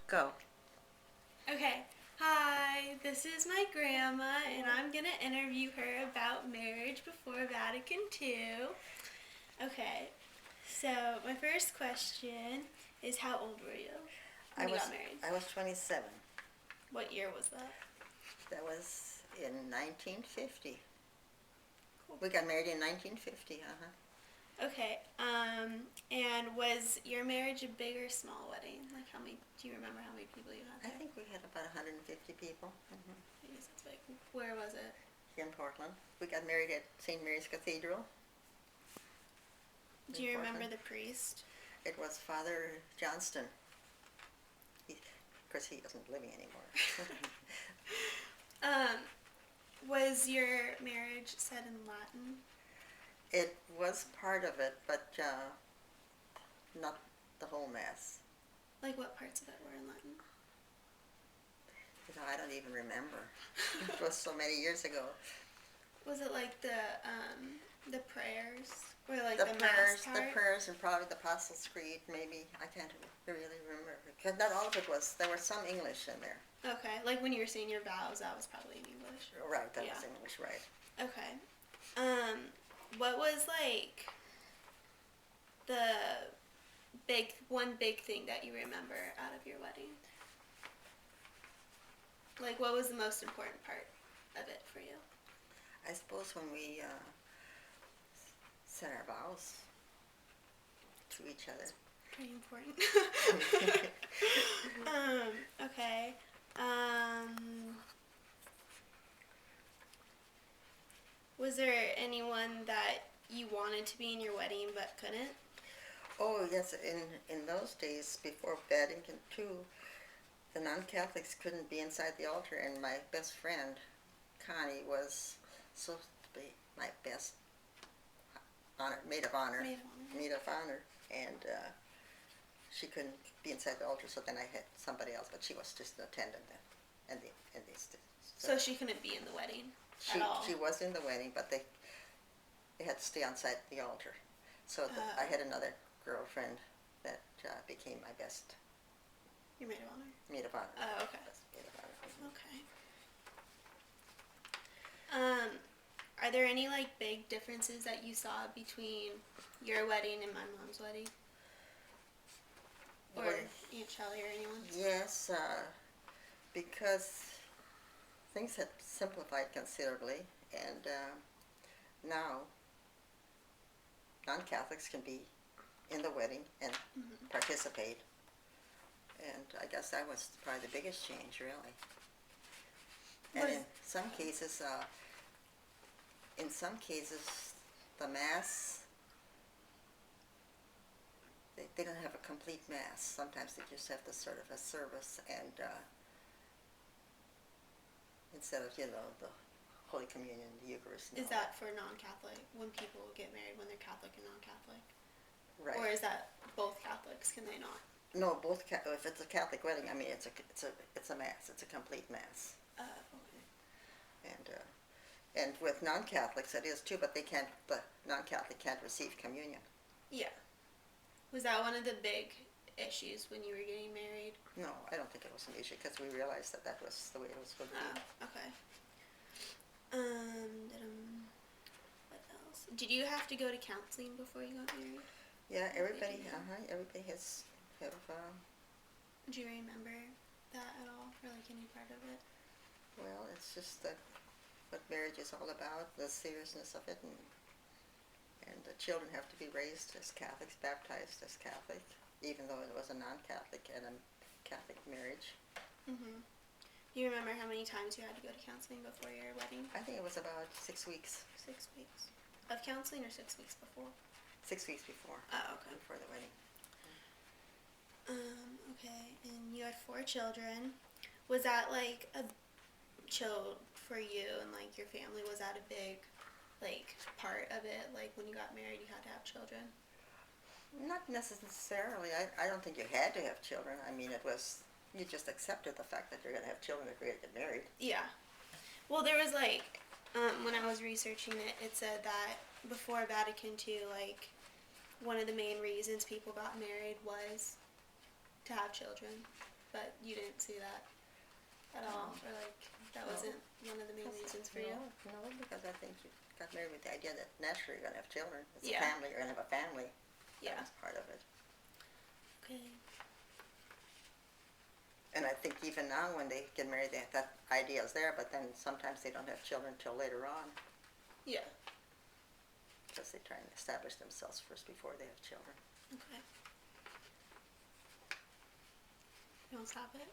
Go. Okay. Hi, this is my grandma, and I'm going to interview her about marriage before Vatican II. Okay, so my first question is how old were you I when you got was married? I was 27. What year was that? That was in 1950. Cool. We got married in 1950. Okay, and was your marriage a big or small wedding? Like how many, do you remember how many people you had I there? think we had about 150 people I guess that's big. Where was it? here in Portland. We got married at St. Mary's Cathedral Do in you remember Portland. the priest? It was Father Johnston. Of course, he isn't living anymore. Um, was your marriage said in Latin? It was part of it, but not the whole mass. Like what parts of it were in Latin? I don't even remember. It was so many years ago. Was it like the prayers or like The the prayers, mass part? and probably the Apostles' Creed, maybe. I can't really remember because not all of it was. There was some English in there. Okay, like when you were saying your vows, that was probably in English. Right, that Yeah. was English, right? Okay. What was like the one big thing that you remember out of your wedding? Like what was the most important part of it for you? I suppose when we said our vows to each other. Pretty important. Okay. Was there anyone that you wanted to be in your wedding but couldn't? Oh yes, in those days before Vatican II, the non-Catholics couldn't be inside the altar, and my best friend Connie was supposed to be my best maid of honor, Maid of honor. maid of honor, and she couldn't be inside the altar. So then I had somebody else, but she was just an attendant then, and these. So she couldn't be in the wedding She at all? she was in the wedding, but they had to stay outside the altar. So I had another girlfriend that became my best Your maid of honor? maid of honor. Oh, okay. Best maid of honor. Okay. Are there any like big differences that you saw between your wedding and my mom's wedding? Or Well, Aunt Shelley or anyone? yes, because things had simplified considerably, and now non-Catholics can be in the wedding and participate. And I guess that was probably the biggest change, really. And in some cases, the mass, they don't have a complete mass. Sometimes they just have the sort of a service, and instead of the Holy Communion, the Eucharist. Is that for non-Catholic, when people get married, when they're Catholic and non-Catholic? Right? Or is that both Catholics? Can they not? No, both. If it's a Catholic wedding, I mean, it's a mass. It's a complete mass. Okay. And with non-Catholics, it is too, but they can't. The non-Catholic can't receive communion. Yeah. Was that one of the big issues when you were getting married? No, I don't think it was an issue because we realized that was the way it was going to be. Okay. What else? Did you have to go to counseling before you got married? Yeah, everybody. Everybody has have. Do you remember that at all, or like any part of it? Well, it's just what marriage is all about, the seriousness of it, and the children have to be raised as Catholics, baptized as Catholic, even though it was a non-Catholic and a Catholic marriage. Mm-hmm. Do you remember how many times you had to go to counseling before your wedding? I think it was about 6 weeks. 6 weeks. Of counseling or 6 weeks before? 6 weeks before. Oh, okay. Before the wedding. Okay, and you had 4 children. Was that like a chill for you and like your family? Was that a big like part of it? Like when you got married, you had to have children? Not necessarily. I don't think you had to have children. I mean, you just accepted the fact that you're going to have children if you're going to get married. Yeah. Well, there was like, when I was researching it, it said that before Vatican II, like, one of the main reasons people got married was to have children. but you didn't see that at all, or like that wasn't one of the main reasons for you? No, because I think you got married with the idea that naturally you're going to have children. It's Yeah. a family. You're going to have a family. Yeah. That's part of it. Okay. And I think even now when they get married, that idea is there, but then sometimes they don't have children until later on Yeah. because they try and establish themselves first before they have children. Okay. You want to stop it?